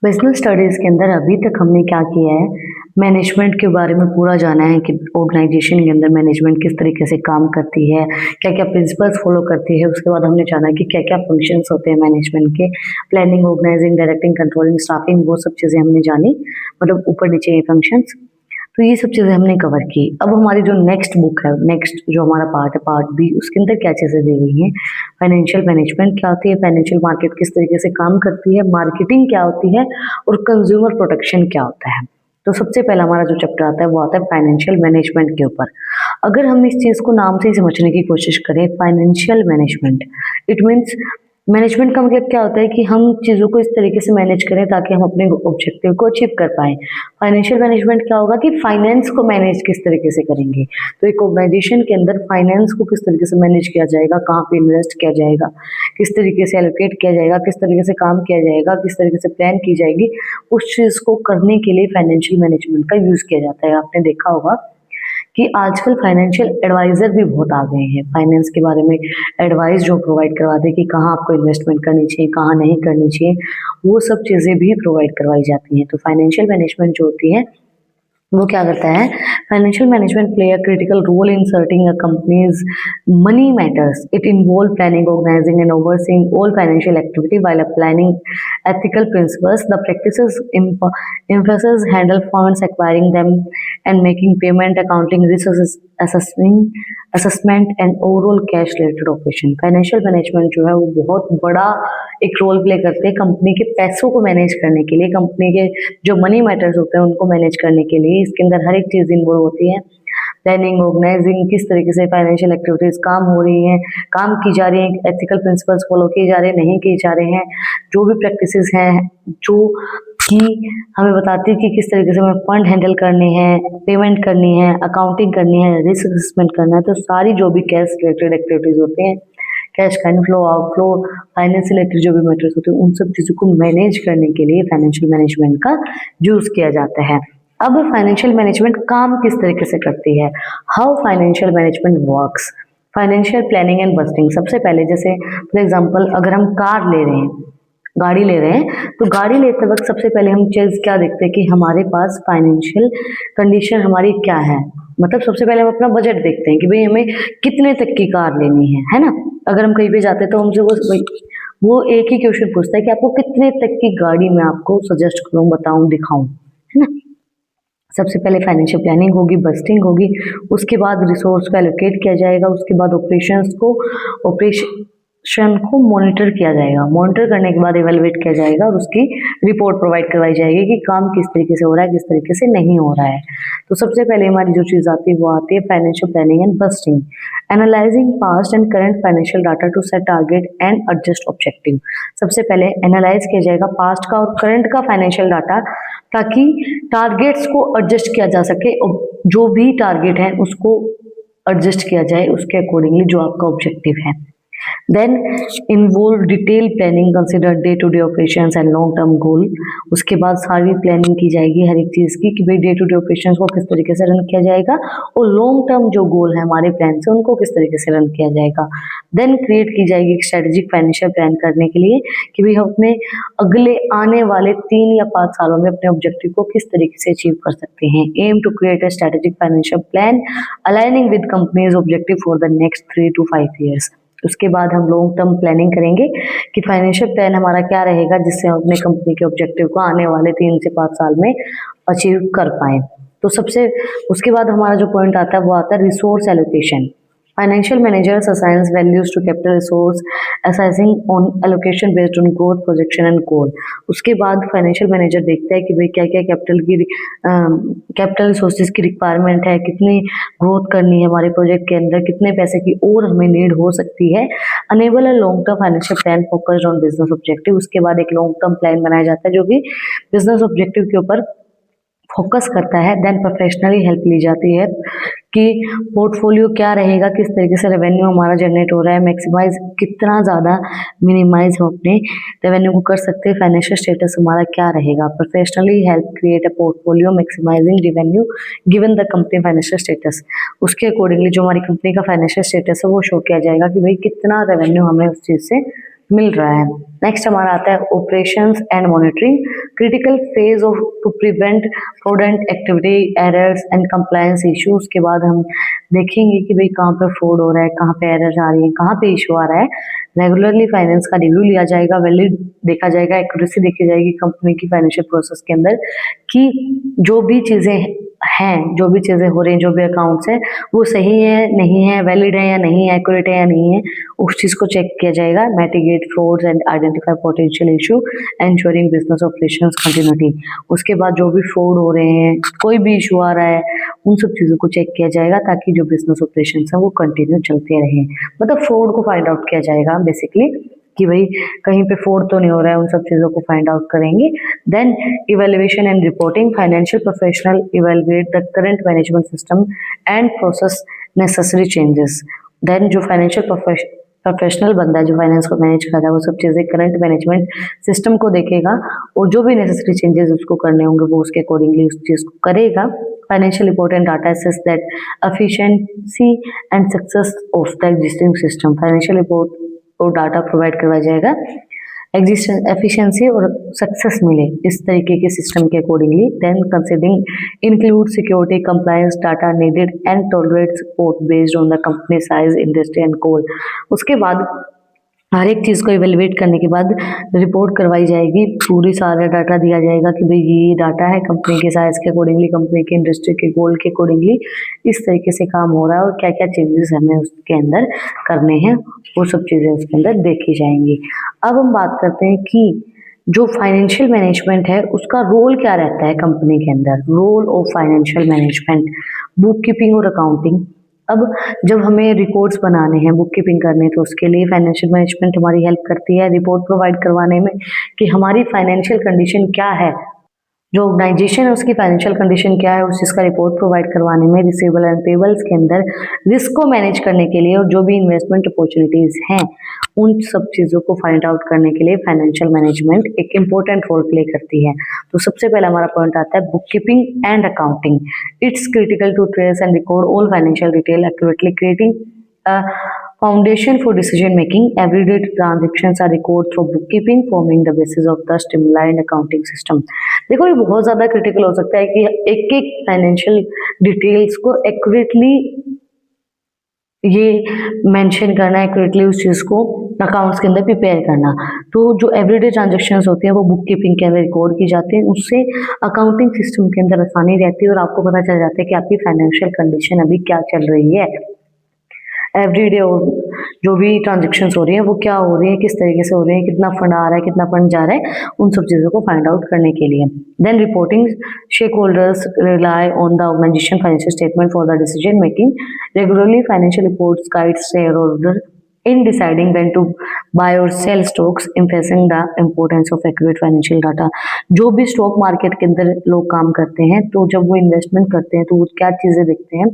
Business studies के अंदर अभी तक हमने क्या किया है, मैनेजमेंट के बारे में पूरा जाना है कि ऑर्गेनाइजेशन के अंदर मैनेजमेंट किस तरीके से काम करती है, क्या-क्या प्रिंसिपल्स फॉलो करती है। उसके बाद हमने जाना कि क्या-क्या फंक्शंस होते हैं मैनेजमेंट के, planning, organising, directing, controlling, staffing, वो सब चीज़ें हमने जानी, मतलब ऊपर-नीचे ये फंक्शंस। तो ये सब चीज़ें हमने कवर की। अब हमारी जो नेक्स्ट बुक है, नेक्स्ट जो हमारा पार्ट है, पार्ट बी, उसके अंदर क्या चीज़ें दी गई हैं, फाइनेंशियल मैनेजमेंट क्या होती है, फाइनेंशियल मार्केट किस तरीके से काम करती है, मार्केटिंग क्या होती है और कंज्यूमर प्रोटेक्शन क्या होता है। तो सबसे पहला हमारा जो चैप्टर आता है वो आता है फाइनेंशियल मैनेजमेंट के ऊपर। अगर हम इस चीज़ को नाम से ही समझने की कोशिश करें, financial management, it means management का मतलब क्या होता है कि हम चीज़ों को इस तरीके से मैनेज करें ताकि हम अपने ऑब्जेक्टिव को अचीव कर पाएँ। फाइनेंशियल मैनेजमेंट क्या होगा कि फाइनेंस को मैनेज किस तरीके से करेंगे। तो एक ऑर्गेनाइजेशन के अंदर फाइनेंस को किस तरीके से मैनेज किया जाएगा, कहाँ पे इन्वेस्ट किया जाएगा, किस तरीके से एलोकेट किया जाएगा, किस तरीके से काम किया जाएगा, किस तरीके से प्लान की जाएगी, उस चीज़ को करने के लिए फाइनेंशियल मैनेजमेंट का यूज़ किया जाता है। आपने देखा होगा कि आजकल फाइनेंशियल एडवाइज़र भी बहुत आ गए हैं। फाइनेंस के बारे में एडवाइस जो प्रोवाइड करवाते हैं कि कहाँ आपको इन्वेस्टमेंट करनी चाहिए, कहाँ नहीं करनी चाहिए, वो सब चीज़ें भी प्रोवाइड करवाई जाती हैं। तो फाइनेंशियल मैनेजमेंट जो होती है वो क्या करता है, financial management play a critical role in sorting a company's money matters. It involve planning, organising and overseeing all financial activity while applying ethical principles. The practices emphasis handle funds, acquiring them and making payment, accounting, resources assessment and overall cash related operation. Financial management जो है वो बहुत बड़ा एक role play करते हैं company के पैसों को मैनेज करने के लिए, कंपनी के जो मनी मैटर्स होते हैं उनको मैनेज करने के लिए। इसके अंदर हर एक चीज़ इन्वॉल्व होती है, प्लानिंग, ऑर्गेनाइजिंग, किस तरीके से फाइनेंशियल एक्टिविटीज काम हो रही हैं, काम की जा रही हैं, एथिकल प्रिंसिपल्स फॉलो किए जा रहे हैं, नहीं किए जा रहे हैं, जो भी प्रैक्टिसेस हैं जो कि हमें बताती है कि किस तरीके से हमें फंड हैंडल करने हैं, पेमेंट करनी है, अकाउंटिंग करनी है, रिस्क असेसमेंट करना है। तो सारी जो भी कैश रिलेटेड एक्टिविटीज होती हैं, कैश का इनफ्लो, आउटफ्लो, फाइनेंस रिलेटेड जो भी मैटर्स होते हैं, उन सब चीज़ों को मैनेज करने के लिए फाइनेंशियल मैनेजमेंट का यूज़ किया जाता है। अब फाइनेंशियल मैनेजमेंट काम किस तरीके से करती है, how financial management works, financial planning and budgeting. सबसे पहले जैसे फॉर एग्जांपल अगर हम कार ले रहे हैं, गाड़ी ले रहे हैं, तो गाड़ी लेते वक्त सबसे पहले हम चीज़ क्या देखते हैं कि हमारे पास फाइनेंशियल कंडीशन हमारी क्या है। मतलब सबसे पहले हम अपना बजट देखते हैं कि भाई हमें कितने तक की कार लेनी है ना। अगर हम कहीं पे जाते हैं तो हमसे वो एक ही क्वेश्चन पूछता है कि आपको कितने तक की गाड़ी मैं आपको सजेस्ट करूँ, बताऊँ, दिखाऊँ, है ना। सबसे पहले फाइनेंशियल प्लानिंग होगी, बजटिंग होगी, उसके बाद रिसोर्स को एलोकेट किया जाएगा, उसके बाद ऑपरेशन को मॉनिटर किया जाएगा, मॉनिटर करने के बाद इवेलुएट किया जाएगा और उसकी रिपोर्ट प्रोवाइड करवाई जाएगी कि काम किस तरीके से हो रहा है, किस तरीके से नहीं हो रहा है। तो सबसे पहले हमारी जो चीज़ आती है वो आती है financial planning and budgeting, analysing past and current financial data to set target and adjust objective. सबसे पहले एनालाइज किया जाएगा पास्ट का और करंट का फाइनेंशियल डाटा, ताकि टारगेट्स को एडजस्ट किया जा सके और जो भी टारगेट है उसको एडजस्ट किया जाए उसके अकॉर्डिंगली जो आपका ऑब्जेक्टिव है। Then involve detail planning, consider day to day operations and long term goal. उसके बाद सारी प्लानिंग की जाएगी हर एक चीज़ की कि भाई डे टू डे ऑपरेशंस को किस तरीके से रन किया जाएगा और लॉन्ग टर्म जो गोल है हमारे प्लान से उनको किस तरीके से रन किया जाएगा। देन क्रिएट की जाएगी एक स्ट्रेटेजिक फाइनेंशियल प्लान करने के लिए कि भाई हम अपने अगले आने वाले 3 या 5 सालों में अपने ऑब्जेक्टिव को किस तरीके से अचीव कर सकते हैं। Aim to create a strategic financial plan aligning with company's objective for the next 3 to 5 years। उसके बाद हम लॉन्ग टर्म प्लानिंग करेंगे कि फाइनेंशियल प्लान हमारा क्या रहेगा जिससे हम अपने कंपनी के ऑब्जेक्टिव को आने वाले 3 से 5 साल में अचीव कर पाएँ। तो सबसे उसके बाद हमारा जो पॉइंट आता है वो आता है resource allocation. Financial managers assigns values to capital resource, assessing on allocation based on growth projection and goal. उसके बाद फाइनेंशियल मैनेजर देखता है कि भाई क्या क्या कैपिटल रिसोर्सेज की रिक्वायरमेंट है, कितनी ग्रोथ करनी है हमारे प्रोजेक्ट के अंदर, कितने पैसे की और हमें नीड हो सकती है। Enable a long term financial plan focused on business objective. उसके बाद एक लॉन्ग टर्म प्लान बनाया जाता है जो कि बिजनेस ऑब्जेक्टिव के ऊपर फोकस करता है। देन प्रोफेशनली हेल्प ली जाती है कि पोर्टफोलियो क्या रहेगा, किस तरीके से रेवेन्यू हमारा जनरेट हो रहा है, मैक्सिमाइज कितना ज़्यादा मिनिमाइज हम अपने रेवेन्यू को कर सकते हैं, फाइनेंशियल स्टेटस हमारा क्या रहेगा। Professionally help create a portfolio maximising revenue given the company financial status. उसके अकॉर्डिंगली जो हमारी कंपनी का फाइनेंशियल स्टेटस है वो शो किया जाएगा कि भाई कितना रेवेन्यू हमें उस चीज़ से मिल रहा है। नेक्स्ट हमारा आता है operations and monitoring, critical phase of to prevent fraudulent activity, errors and compliance issues. के बाद हम देखेंगे कि भाई कहाँ पे फ्रॉड हो रहा है, कहाँ पे एरर आ रही है, कहाँ पे इशू आ रहा है। रेगुलरली फाइनेंस का रिव्यू लिया जाएगा, वैलिड देखा जाएगा, एक्यूरेसी देखी जाएगी कंपनी की फाइनेंशियल प्रोसेस के अंदर कि जो भी चीज़ें हैं, जो भी चीज़ें हो रही हैं, जो भी अकाउंट्स हैं वो सही है नहीं है, वैलिड है या नहीं है, एक्यूरेट है या नहीं है, उस चीज़ को चेक किया जाएगा। Mitigate frauds and identify potential issue, ensuring business operations continuity. उसके बाद जो भी फ्रॉड हो रहे हैं, कोई भी इशू आ रहा है, उन सब चीज़ों को चेक किया जाएगा ताकि जो बिजनेस ऑपरेशंस हैं वो कंटिन्यू चलते रहें। मतलब फ्रॉड को फाइंड आउट किया जाएगा बेसिकली कि भाई कहीं पे फ्रॉड तो नहीं हो रहा है, उन सब चीज़ों को फाइंड आउट करेंगे। Then evaluation and reporting, financial professional evaluate the current management system and process necessary changes. Then जो फाइनेंशियल प्रोफेशनल बंदा है जो फाइनेंस को मैनेज कर रहा है वो सब चीज़ें करंट मैनेजमेंट सिस्टम को देखेगा और जो भी नेसेसरी चेंजेस उसको करने होंगे वो उसके अकॉर्डिंगली उस चीज़ को करेगा। Financial report and data assess that efficiency and success of the existing system. Financial report और डाटा प्रोवाइड करवाया जाएगा, एग्जिस्टेंस एफिशिएंसी और सक्सेस मिले इस तरीके के सिस्टम के accordingly. Then considering include security compliance data needed and tolerate support based on the company size industry and goal. उसके बाद हर एक चीज़ को इवेलुएट करने के बाद रिपोर्ट करवाई जाएगी, पूरी सारा डाटा दिया जाएगा कि भाई ये डाटा है कंपनी के साइज के अकॉर्डिंगली, कंपनी के इंडस्ट्री के गोल के अकॉर्डिंगली इस तरीके से काम हो रहा है और क्या क्या चेंजेस हमें उसके अंदर करने हैं, वो सब चीज़ें उसके अंदर देखी जाएंगी। अब हम बात करते हैं कि जो फाइनेंशियल मैनेजमेंट है उसका रोल क्या रहता है कंपनी के अंदर। Role of financial management, book keeping और अकाउंटिंग। अब जब हमें रिपोर्ट्स बनाने हैं, बुक कीपिंग करनी है, तो उसके लिए फाइनेंशियल मैनेजमेंट हमारी हेल्प करती है रिपोर्ट प्रोवाइड करवाने में कि हमारी फाइनेंशियल कंडीशन क्या है, जो ऑर्गेनाइजेशन है उसकी फाइनेंशियल कंडीशन क्या है, उस चीज़ का रिपोर्ट प्रोवाइड करवाने में। रिसीवेबल एंड पेबल्स के अंदर रिस्क को मैनेज करने के लिए और जो भी इन्वेस्टमेंट अपॉर्चुनिटीज़ हैं उन सब चीज़ों को फाइंड आउट करने के लिए फाइनेंशियल मैनेजमेंट एक इम्पोर्टेंट रोल प्ले करती है। तो सबसे पहला हमारा पॉइंट आता है book keeping and accounting. It's critical to trace and record all financial detail accurately, creating foundation for decision making. Everyday transactions are recorded through bookkeeping, forming the basis of the streamlined accounting system. देखो ये बहुत ज़्यादा critical हो सकता है कि एक एक फाइनेंशियल डिटेल्स को एक्यूरेटली ये मेंशन करना, एक्यूरेटली उस चीज़ को अकाउंट्स के अंदर प्रिपेयर करना। तो जो एवरीडे ट्रांजेक्शन्स होती हैं वो बुक कीपिंग के अंदर रिकॉर्ड की जाती हैं, उससे अकाउंटिंग सिस्टम के अंदर आसानी रहती है और आपको पता चल जाता है कि आपकी फाइनेंशियल कंडीशन अभी क्या चल रही है। एवरीडे जो भी ट्रांजेक्शन्स हो रही हैं वो क्या हो रही है, किस तरीके से हो रही है, कितना फंड आ रहा है, कितना फंड जा रहा है, उन सब चीज़ों को फाइंड आउट करने के लिए। Then reporting, stakeholders rely on the organisation financial statement for the decision making. Regularly financial reports guides shareholder in deciding when to buy or sell stocks, emphasizing the importance of accurate financial data। जो भी stock market के अंदर लोग काम करते हैं तो जब वो इन्वेस्टमेंट करते हैं तो वो क्या चीज़ें देखते हैं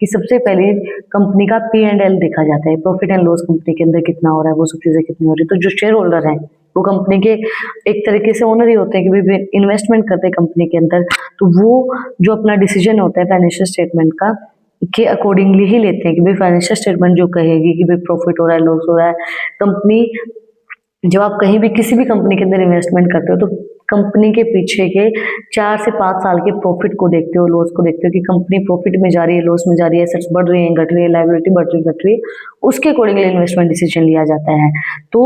कि सबसे पहले कंपनी का P&L देखा जाता है, प्रॉफिट एंड लॉस कंपनी के अंदर कितना हो रहा है, वो सब चीज़ें कितनी हो रही है। तो जो शेयर होल्डर है वो कंपनी के एक तरीके से ओनर ही होते हैं कि भाई इन्वेस्टमेंट करते हैं कंपनी के अंदर, तो वो जो अपना डिसीजन होता है फाइनेंशियल स्टेटमेंट का के अकॉर्डिंगली ही लेते हैं कि भाई फाइनेंशियल स्टेटमेंट जो कहेगी कि भाई प्रॉफिट हो रहा है, लॉस हो रहा है। कंपनी जब आप कहीं भी किसी भी कंपनी के अंदर इन्वेस्टमेंट करते हो तो कंपनी के पीछे के 4 से 5 साल के प्रॉफिट को देखते हो, लॉस को देखते हो कि कंपनी प्रॉफिट में जा रही है, लॉस में जा रही है, एसेट्स बढ़ रही हैं, घट रही है, लायबिलिटी बढ़ रही है, घट रही है, उसके अकॉर्डिंगली इन्वेस्टमेंट डिसीजन लिया जाता है। तो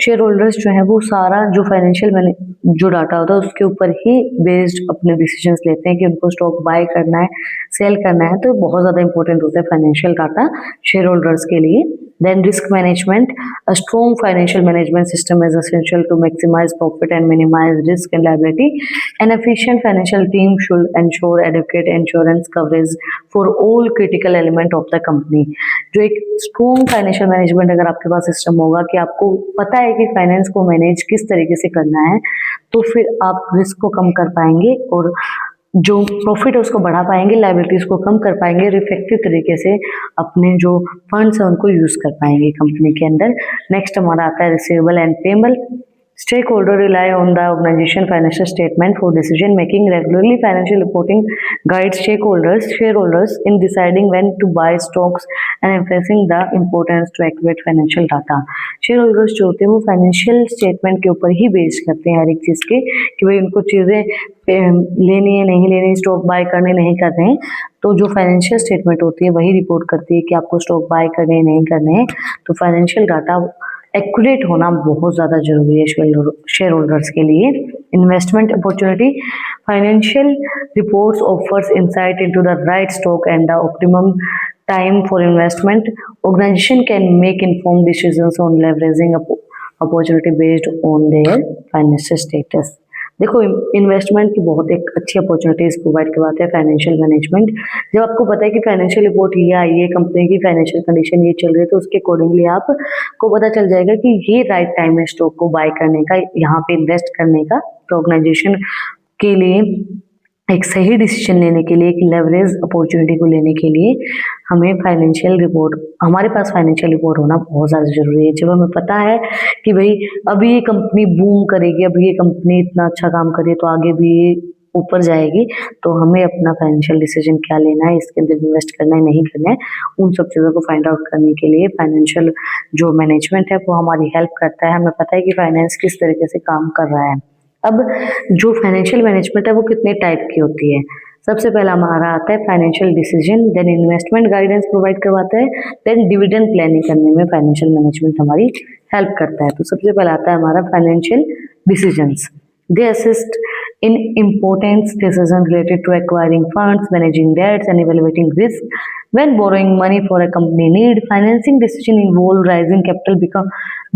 शेयर होल्डर्स जो है वो सारा जो फाइनेंशियल जो डाटा होता है उसके ऊपर ही बेस्ड अपने डिसीजंस लेते हैं कि उनको स्टॉक बाय करना है, सेल करना है। तो बहुत ज़्यादा इंपॉर्टेंट होता है फाइनेंशियल डाटा शेयर होल्डर्स के लिए। Then risk management, a strong financial management system is essential to maximize profit and minimize risk and liability. An efficient financial team should ensure adequate insurance coverage for all critical element of the company. जो एक strong financial management अगर आपके पास system होगा कि आपको पता है कि फाइनेंस को मैनेज किस तरीके से करना है, तो फिर आप रिस्क को कम कर पाएंगे और जो प्रॉफिट है उसको बढ़ा पाएंगे, लायबिलिटीज को कम कर पाएंगे और इफेक्टिव तरीके से अपने जो फंड्स हैं उनको यूज कर पाएंगे कंपनी के अंदर। नेक्स्ट हमारा आता है receivable and payable. Stakeholder rely on the organization financial statement for decision making. Regularly, financial reporting guides shareholders in deciding when to buy stocks and emphasizing the importance to accurate financial data. Shareholders जो होते हैं वो financial statement के ऊपर ही base करते हैं हर एक चीज़ के, कि भाई उनको चीज़ें लेनी है नहीं लेनी, स्टॉक बाय करने नहीं करने हैं, तो जो फाइनेंशियल स्टेटमेंट होती है वही रिपोर्ट करती है कि आपको स्टॉक बाय करने नहीं करने हैं। तो फाइनेंशियल डाटा एक्यूरेट होना बहुत ज़्यादा जरूरी है शेयर होल्डर्स के लिए। Investment opportunity, financial reports offers insight into the right stock and the optimum time for investment. Organisation can make informed decisions on leveraging opportunity based on their financial status. देखो, investment की बहुत एक अच्छी opportunities provide करवाते हैं financial management. जब आपको पता है कि फाइनेंशियल रिपोर्ट ये आई है, कंपनी की फाइनेंशियल कंडीशन ये चल रही है, तो उसके अकॉर्डिंगली आपको पता चल जाएगा कि ये राइट टाइम है स्टॉक को बाय करने का, यहाँ पे इन्वेस्ट करने का। तो ऑर्गेनाइजेशन के लिए एक सही डिसीजन लेने के लिए, एक लेवरेज अपॉर्चुनिटी को लेने के लिए हमें फाइनेंशियल रिपोर्ट, हमारे पास फाइनेंशियल रिपोर्ट होना बहुत ज़्यादा ज़रूरी है। जब हमें पता है कि भाई अभी ये कंपनी बूम करेगी, अभी ये कंपनी इतना अच्छा काम करे तो आगे भी ये ऊपर जाएगी, तो हमें अपना फाइनेंशियल डिसीजन क्या लेना है, इसके अंदर इन्वेस्ट करना है नहीं करना है, उन सब चीज़ों को फाइंड आउट करने के लिए फाइनेंशियल जो मैनेजमेंट है वो हमारी हेल्प करता है। हमें पता है कि फाइनेंस किस तरीके से काम कर रहा है। अब जो फाइनेंशियल मैनेजमेंट है वो कितने टाइप की होती है। सबसे पहला हमारा आता है financial decision, then investment guidance provide करवाता है, देन डिविडेंड प्लानिंग करने में फाइनेंशियल मैनेजमेंट हमारी हेल्प करता है। तो सबसे पहला आता है हमारा financial decisions. They assist in important decisions related to acquiring funds, managing debts, and evaluating risk. When borrowing money for a company need, financing decision involve raising capital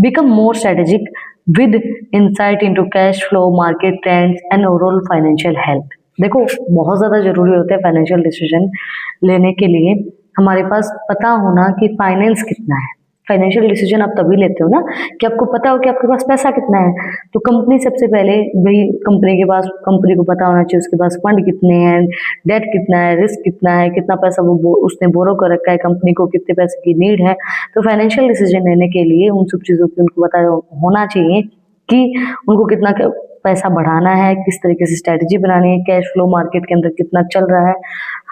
become more strategic with insight into cash flow, market trends, and overall financial health. देखो, बहुत ज़्यादा ज़रूरी होता है financial decision लेने के लिए हमारे पास पता होना कि फाइनेंस कितना है। फाइनेंशियल डिसीजन आप तभी लेते हो ना कि आपको पता हो कि आपके पास पैसा कितना है। तो कंपनी सबसे पहले भाई कंपनी को पता होना चाहिए उसके पास फंड कितने हैं, डेट कितना है, रिस्क कितना है, कितना पैसा वो उसने बोरो कर रखा है, कंपनी को कितने पैसे की नीड है। तो फाइनेंशियल डिसीजन लेने के लिए उन सब चीज़ों की उनको पता होना चाहिए कि उनको कितना पैसा बढ़ाना है, किस तरीके से स्ट्रैटेजी बनानी है, कैश फ्लो मार्केट के अंदर कितना चल रहा है,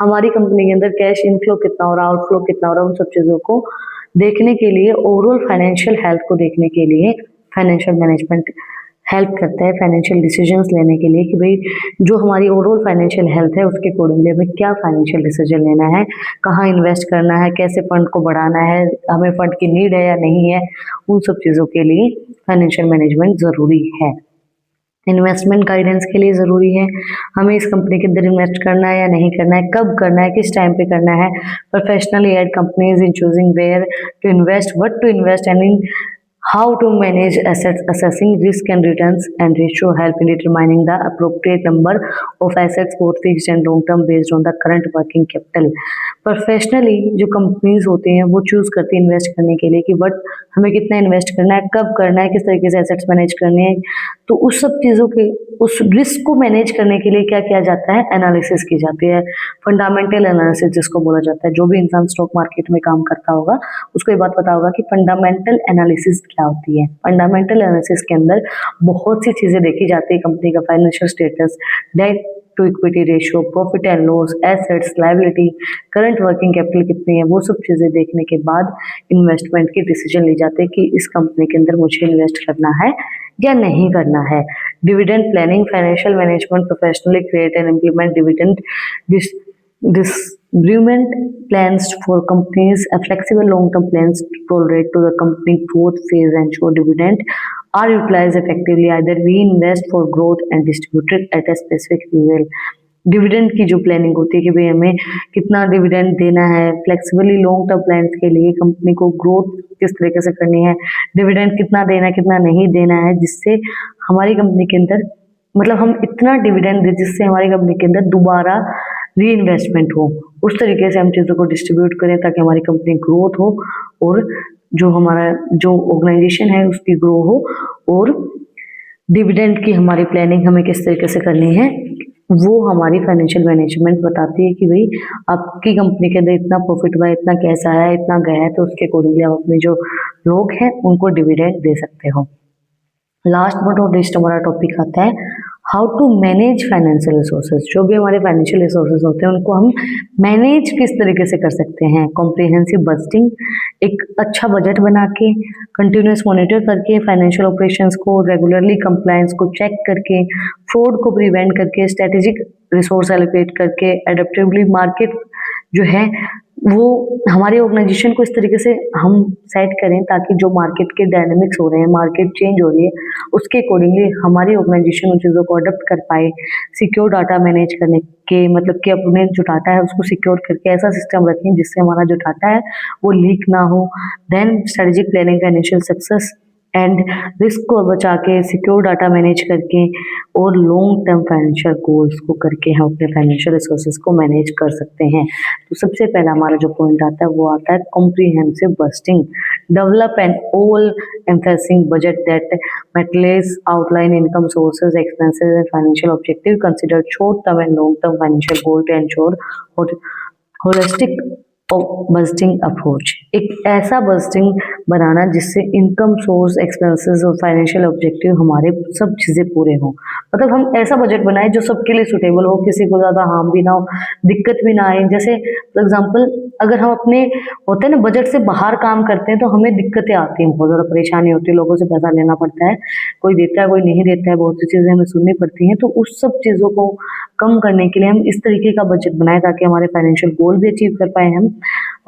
हमारी कंपनी के अंदर कैश इनफ्लो कितना हो रहा है, आउटफ्लो कितना हो रहा है, उन सब चीज़ों को देखने के लिए, ओवरऑल फाइनेंशियल हेल्थ को देखने के लिए फाइनेंशियल मैनेजमेंट हेल्प करता है फाइनेंशियल डिसीजंस लेने के लिए कि भाई जो हमारी ओवरऑल फाइनेंशियल हेल्थ है उसके अकॉर्डिंगली हमें क्या फाइनेंशियल डिसीजन लेना है, कहाँ इन्वेस्ट करना है, कैसे फंड को बढ़ाना है, हमें फंड की नीड है या नहीं है, उन सब चीज़ों के लिए फाइनेंशियल मैनेजमेंट ज़रूरी है। इन्वेस्टमेंट गाइडेंस के लिए ज़रूरी है, हमें इस कंपनी के अंदर इन्वेस्ट करना है या नहीं करना है, कब करना है, किस टाइम पे करना है। Professionally aid companies in choosing where to invest, what to invest and in how to manage assets, assessing risk and returns and ratio help in determining the appropriate number of assets both fixed and long term based on the current working capital. Professionally जो companies होती हैं वो choose करती है invest करने के लिए कि बट हमें कितना इन्वेस्ट करना है, कब करना है, किस तरीके से एसेट्स मैनेज करने हैं। तो उस सब चीज़ों के उस रिस्क को मैनेज करने के लिए क्या किया जाता है, एनालिसिस की जाती है, फंडामेंटल एनालिसिस जिसको बोला जाता है। जो भी इंसान स्टॉक मार्केट में काम करता होगा उसको ये बात पता होगा कि फंडामेंटल एनालिसिस क्या होती है। फंडामेंटल एनालिसिस के अंदर बहुत सी चीज़ें देखी जाती है, कंपनी का financial status, debt to equity ratio, profit and loss, assets, liability, current working capital कितनी है, वो सब चीज़ें देखने के बाद इन्वेस्टमेंट की डिसीजन ली जाती है कि इस कंपनी के अंदर मुझे इन्वेस्ट करना है या नहीं करना है। Dividend planning, financial management professionally create and implement dividend distribution plans for companies, a flexible long-term plans to tolerate to the company growth phase and show dividend are utilized effectively. Either we invest for growth and distribute it at a specific level. Dividend की जो planning होती है कि भाई हमें कितना dividend देना है, फ्लेक्सिबली लॉन्ग टर्म प्लान्स के लिए कंपनी को ग्रोथ किस तरीके से करनी है, डिविडेंड कितना देना है, कितना नहीं देना है, जिससे हमारी कंपनी के अंदर मतलब हम इतना डिविडेंड दें जिससे हमारी कंपनी के अंदर दोबारा री इन्वेस्टमेंट हो। उस तरीके से हम चीज़ों को डिस्ट्रीब्यूट करें ताकि हमारी कंपनी ग्रोथ हो और जो हमारा जो ऑर्गेनाइजेशन है उसकी ग्रो हो। और डिविडेंड की हमारी प्लानिंग हमें किस तरीके से करनी है वो हमारी फाइनेंशियल मैनेजमेंट बताती है कि भाई आपकी कंपनी के अंदर इतना प्रॉफिट हुआ है, इतना कैश आया है, इतना गया है, तो उसके अकॉर्डिंगली आप अपने जो लोग हैं उनको डिविडेंड दे सकते हो। लास्ट बट नॉट लीस्ट हमारा टॉपिक आता है how to manage financial resources. जो भी हमारे फाइनेंशियल रिसोर्सेज होते हैं उनको हम मैनेज किस तरीके से कर सकते हैं। कॉम्प्रिहेंसिव बजटिंग, एक अच्छा बजट बना के, कंटिन्यूस मॉनिटर करके, फाइनेंशियल ऑपरेशंस को रेगुलरली, कंप्लायंस को चेक करके, फ्रॉड को प्रिवेंट करके, स्ट्रेटेजिक रिसोर्स एलोकेट करके, एडेप्टिवली मार्केट जो है वो हमारे ऑर्गेनाइजेशन को इस तरीके से हम सेट करें ताकि जो मार्केट के डायनामिक्स हो रहे हैं, मार्केट चेंज हो रही है, उसके अकॉर्डिंगली हमारी ऑर्गेनाइजेशन उन चीज़ों को अडॉप्ट कर पाए। सिक्योर डाटा मैनेज करने के मतलब कि अपने जो डाटा है उसको सिक्योर करके ऐसा सिस्टम रखें जिससे हमारा जो डाटा है वो लीक ना हो। Then strategic planning, financial success and risk को बचा के, सिक्योर डाटा मैनेज करके और लॉन्ग टर्म फाइनेंशियल गोल्स को करके हम अपने फाइनेंशियल रिसोर्सेज को मैनेज कर सकते हैं। तो सबसे पहला हमारा जो पॉइंट आता है वो आता है comprehensive budgeting. Develop an all encompassing budget that metalise outline income sources, expenses and financial objective, consider short term and long term financial goal to ensure holistic budgeting approach. एक ऐसा बजटिंग बनाना जिससे income source, expenses और financial objective हमारे सब चीज़ें पूरे हों। मतलब हम ऐसा बजट बनाए जो सबके लिए सुटेबल हो, किसी को ज़्यादा हार्म भी ना हो, दिक्कत भी ना आए। जैसे फॉर एग्जांपल अगर हम अपने होते हैं ना बजट से बाहर काम करते हैं तो हमें दिक्कतें आती हैं, बहुत ज़्यादा परेशानी होती है, लोगों से पैसा लेना पड़ता है, कोई देता है कोई नहीं देता है, बहुत सी चीज़ें हमें सुननी पड़ती हैं। तो उस सब चीज़ों को कम करने के लिए हम इस तरीके का बजट बनाए ताकि हमारे फाइनेंशियल गोल भी अचीव कर पाए हम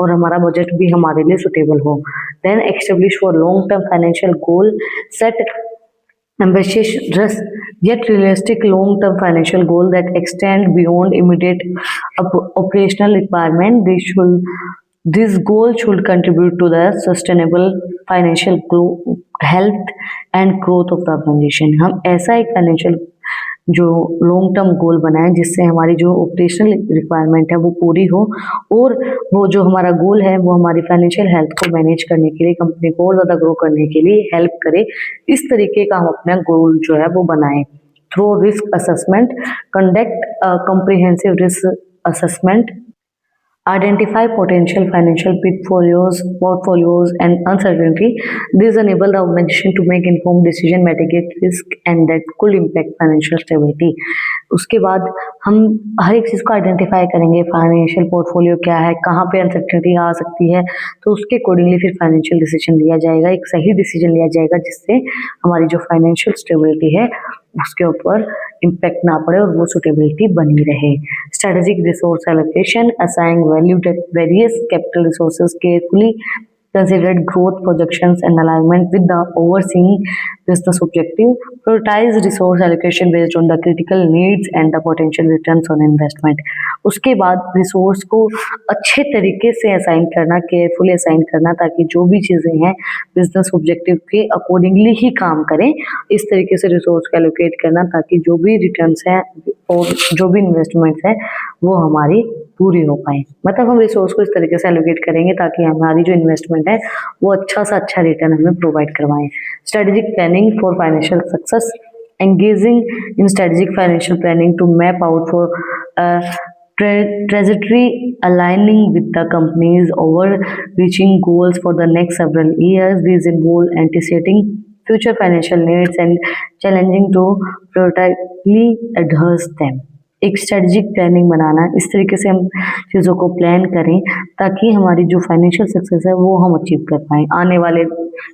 और हमारा बजट भी हमारे लिए सुटेबल हो। Then establish for long term financial goal, set ambitious yet realistic long-term financial goal that extend beyond immediate operational requirement. This goal should contribute to the sustainable financial health and growth of the organization. हम ऐसा एक financial जो long term गोल बनाए जिससे हमारी जो operational requirement है वो पूरी हो और वो जो हमारा गोल है वो हमारी फाइनेंशियल हेल्थ को मैनेज करने के लिए, कंपनी को और ज़्यादा ग्रो करने के लिए हेल्प करे। इस तरीके का हम अपना गोल जो है वो बनाएं। Through risk assessment, conduct comprehensive risk assessment, identify potential financial portfolios and uncertainty. These enable the organization to make informed decision, mitigate risk and that could impact financial stability. उसके बाद हम हर एक चीज़ को आइडेंटिफाई करेंगे, फाइनेंशियल पोर्टफोलियो क्या है, कहाँ पे अनसर्टेनिटी आ सकती है, तो उसके अकॉर्डिंगली फिर फाइनेंशियल डिसीजन लिया जाएगा, एक सही डिसीजन लिया जाएगा जिससे हमारी जो फाइनेंशियल स्टेबिलिटी है उसके ऊपर इम्पैक्ट ना पड़े और वो सुटेबिलिटी बनी रहे। Strategic resource allocation, assign value that various capital resources carefully considered growth projections and alignment with the overseeing business objective. Prioritize resource allocation based on the critical needs and the potential returns on investment. उसके बाद resource को अच्छे तरीके से assign करना, carefully assign करना ताकि जो भी चीज़ें हैं बिजनेस ऑब्जेक्टिव के अकॉर्डिंगली ही काम करें। इस तरीके से रिसोर्स को एलोकेट करना ताकि जो भी रिटर्न्स हैं और जो भी इन्वेस्टमेंट्स हैं वो हमारी पूरी हो पाए। मतलब हम रिसोर्स को इस तरीके से एलोकेट करेंगे ताकि हमारी जो इन्वेस्टमेंट है वो अच्छा सा अच्छा रिटर्न हमें प्रोवाइड करवाएं। Strategic planning for financial success, engaging in strategic financial planning to map out for trajectory aligning with the company's overreaching goals for the next several years. These involve anticipating future financial needs and challenging to proactively address them. एक strategic planning बनाना, इस तरीके से हम चीज़ों को plan करें ताकि हमारी जो फाइनेंशियल सक्सेस है वो हम अचीव कर पाएँ। आने वाले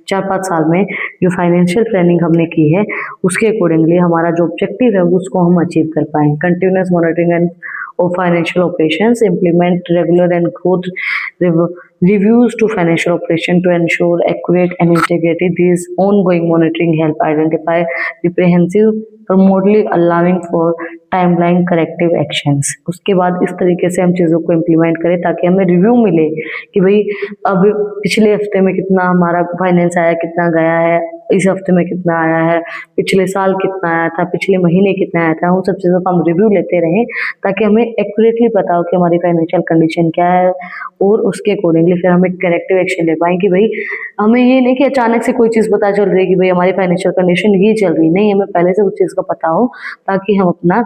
4-5 साल में जो फाइनेंशियल प्लानिंग हमने की है उसके अकॉर्डिंगली हमारा जो ऑब्जेक्टिव है उसको हम अचीव कर पाएँ। Continuous monitoring and of financial operations, implement regular and growth reviews to financial operation to ensure accurate and integrity. These ongoing monitoring help identify reprehensive, promotly allowing for timeline corrective actions. उसके बाद इस तरीके से हम चीज़ों को implement करें ताकि हमें रिव्यू मिले कि भाई अब पिछले हफ्ते में कितना हमारा फाइनेंस आया, कितना गया है, इस हफ्ते में कितना आया है, पिछले साल कितना आया था, पिछले महीने कितना आया था। उन सब चीज़ों का हम रिव्यू लेते रहें ताकि हमें एक्यूरेटली पता हो कि हमारी फाइनेंशियल कंडीशन क्या है और उसके अकॉर्डिंगली फिर हम एक करेक्टिव एक्शन ले पाएँ कि भाई हमें ये नहीं कि अचानक से कोई चीज़ पता चल रही है कि भाई हमारी फाइनेंशियल कंडीशन ये चल रही, नहीं, हमें पहले से उस चीज़ का पता हो ताकि हम अपना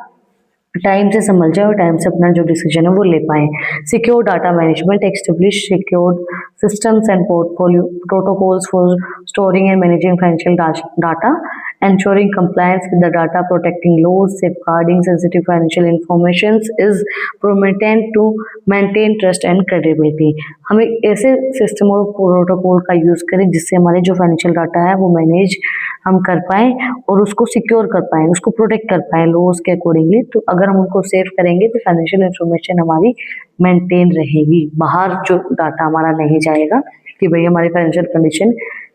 टाइम से समझ जाए और टाइम से अपना जो डिसीजन है वो ले पाएँ। Secure data management, establish secure systems and portfolio protocols for storing and managing financial data ensuring compliance with the data, protecting laws, safeguarding sensitive financial information is prominent to maintain trust and credibility. हमें ऐसे system और protocol का use करें जिससे हमारे जो financial data है वो मैनेज हम कर पाएँ और उसको सिक्योर कर पाएँ, उसको प्रोटेक्ट कर पाएँ लॉज के अकॉर्डिंगली। तो अगर हम उनको सेव करेंगे तो फाइनेंशियल इंफॉर्मेशन हमारी मेंटेन रहेगी, बाहर जो डाटा हमारा नहीं जाएगा कि भाई हमारी फाइनेंशियल कंडीशन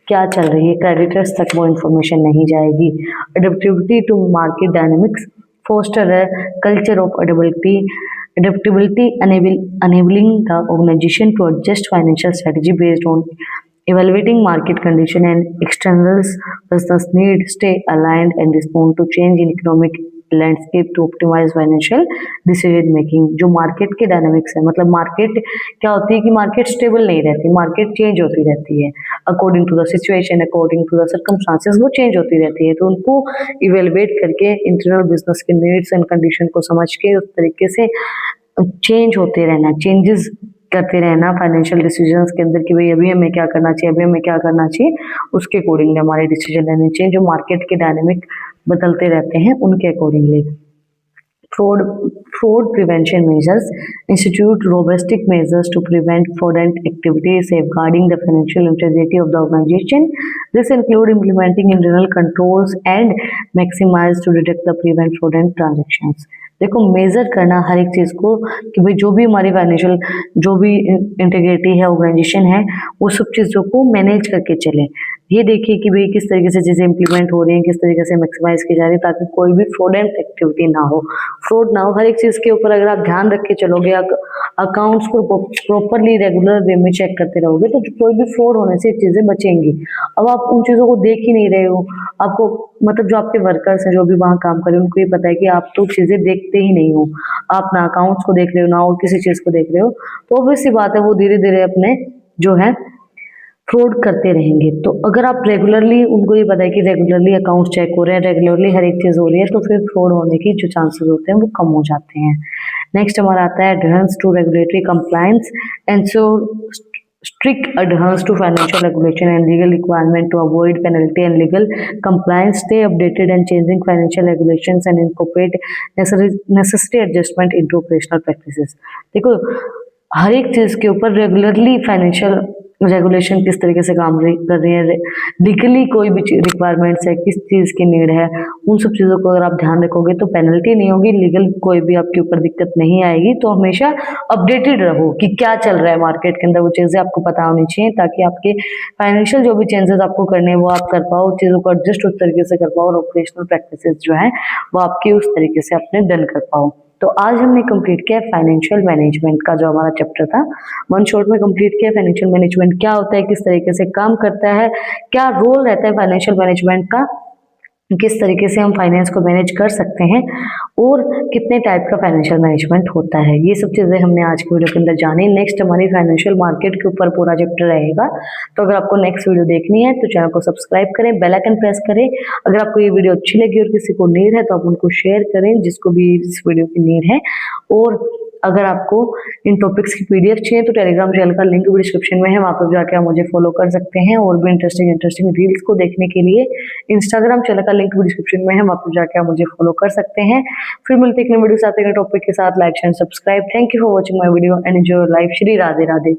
क्या चल रही है, क्रेडिटर्स तक वो इन्फॉर्मेशन नहीं जाएगी। अडेप्टिविटी टू मार्केट डायनेमिक्स, फोस्टर है culture of adaptability enabling the organization to adjust financial strategy based on evaluating market condition and external business need, stay aligned and respond to change in economic landscape to optimise financial decision making. जो market के dynamics है, मतलब market क्या होती है कि market stable नहीं रहती, मार्केट चेंज होती रहती है according to the situation, according to the circumstances, वो चेंज होती रहती है। तो उनको इवेलुएट करके इंटरनल बिजनेस के नीड्स एंड कंडीशन को समझ के उस तरीके से चेंज होते रहना, चेंजेस करते रहना फाइनेंशियल डिसीजंस के अंदर कि भाई अभी हमें क्या करना चाहिए, अभी हमें क्या करना चाहिए, उसके अकॉर्डिंगली हमारे डिसीजन लेने चाहिए जो मार्केट के डायनेमिक बदलते रहते हैं उनके accordingly. fraud prevention measures, institute robust measures to prevent fraudulent activities, safeguarding the financial integrity of the organization. This include implementing internal controls and maximize to detect the prevent fraudulent transactions. देखो major करना हर एक चीज़ को कि भाई जो भी हमारी financial जो भी इंटीग्रिटी है ऑर्गेनाइजेशन है वो सब चीज़ों को मैनेज करके चले। ये देखिए कि भाई किस तरीके से चीज़ें इंप्लीमेंट हो रही हैं, किस तरीके से मैक्सिमाइज की जा रही है ताकि कोई भी फ्रॉडेंट एक्टिविटी ना हो, फ्रॉड ना हो। हर एक चीज़ के ऊपर अगर आप ध्यान रख के चलोगे, अकाउंट्स को प्रॉपरली रेगुलर वे में चेक करते रहोगे तो कोई भी फ्रॉड होने से चीज़ें बचेंगी। अब आप उन चीज़ों को देख ही नहीं रहे हो, आपको मतलब जो आपके वर्कर्स हैं जो भी वहाँ काम कर रहे हैं उनको ये पता है कि आप तो चीज़ें देखते ही नहीं हो, आप ना अकाउंट्स को देख रहे हो ना और किसी चीज़ को देख रहे हो, तो ऑब्वियस सी बात है वो धीरे धीरे अपने जो है फ्रॉड करते रहेंगे। तो अगर आप रेगुलरली उनको ये पता है कि रेगुलरली अकाउंट चेक हो रहे हैं, रेगुलरली हर एक चीज़ हो रही है, तो फिर फ्रॉड होने की जो चांसेस होते हैं वो कम हो जाते हैं। नेक्स्ट हमारा आता है adherence to regulatory compliance, ensure strict adherence to financial regulation and legal requirement to avoid penalty and legal compliance, stay updated and changing financial regulations and incorporate necessary adjustment into operational practices। देखो हर एक चीज़ के ऊपर regularly financial regulation किस तरीके से काम कर रही है, लीगली कोई भी रिक्वायरमेंट्स है, किस चीज़ की नीड है, उन सब चीज़ों को अगर आप ध्यान रखोगे तो पेनल्टी नहीं होगी, लीगल कोई भी आपके ऊपर दिक्कत नहीं आएगी। तो हमेशा अपडेटेड रहो कि क्या चल रहा है मार्केट के अंदर, वो चीज़ें आपको पता होनी चाहिए ताकि आपके फाइनेंशियल जो भी चेंजेस आपको करने हैं वो आप कर पाओ, चीज़ों को एडजस्ट उस तरीके से कर पाओ और ऑपरेशनल प्रैक्टिसेस जो है वो आपकी उस तरीके से अपने डन कर पाओ। तो आज हमने कंप्लीट किया फाइनेंशियल मैनेजमेंट का जो हमारा चैप्टर था, वन शॉट में कंप्लीट किया। फाइनेंशियल मैनेजमेंट क्या होता है, किस तरीके से काम करता है, क्या रोल रहता है फाइनेंशियल मैनेजमेंट का, किस तरीके से हम फाइनेंस को मैनेज कर सकते हैं और कितने टाइप का फाइनेंशियल मैनेजमेंट होता है, ये सब चीज़ें हमने आज की वीडियो के अंदर जानी। नेक्स्ट हमारी फाइनेंशियल मार्केट के ऊपर पूरा चैप्टर रहेगा। तो अगर आपको नेक्स्ट वीडियो देखनी है तो चैनल को सब्सक्राइब करें, बेल आइकन प्रेस करें। अगर आपको ये वीडियो अच्छी लगी और किसी को नीड है तो आप उनको शेयर करें जिसको भी इस वीडियो की नीड है। और अगर आपको इन टॉपिक्स की पीडीएफ चाहिए तो टेलीग्राम चैनल का लिंक भी डिस्क्रिप्शन में है, वहाँ पर जाके आप मुझे फॉलो कर सकते हैं। और भी इंटरेस्टिंग रील्स को देखने के लिए इंस्टाग्राम चैनल का लिंक भी डिस्क्रिप्शन में है, वहाँ पर जाके आप मुझे फॉलो कर सकते हैं। फिर मिलते हैं एक नई वीडियो के साथ, एक नए टॉपिक के साथ। Like share subscribe. Thank you for watching my video and enjoy your life. Shri Radhe Radhe.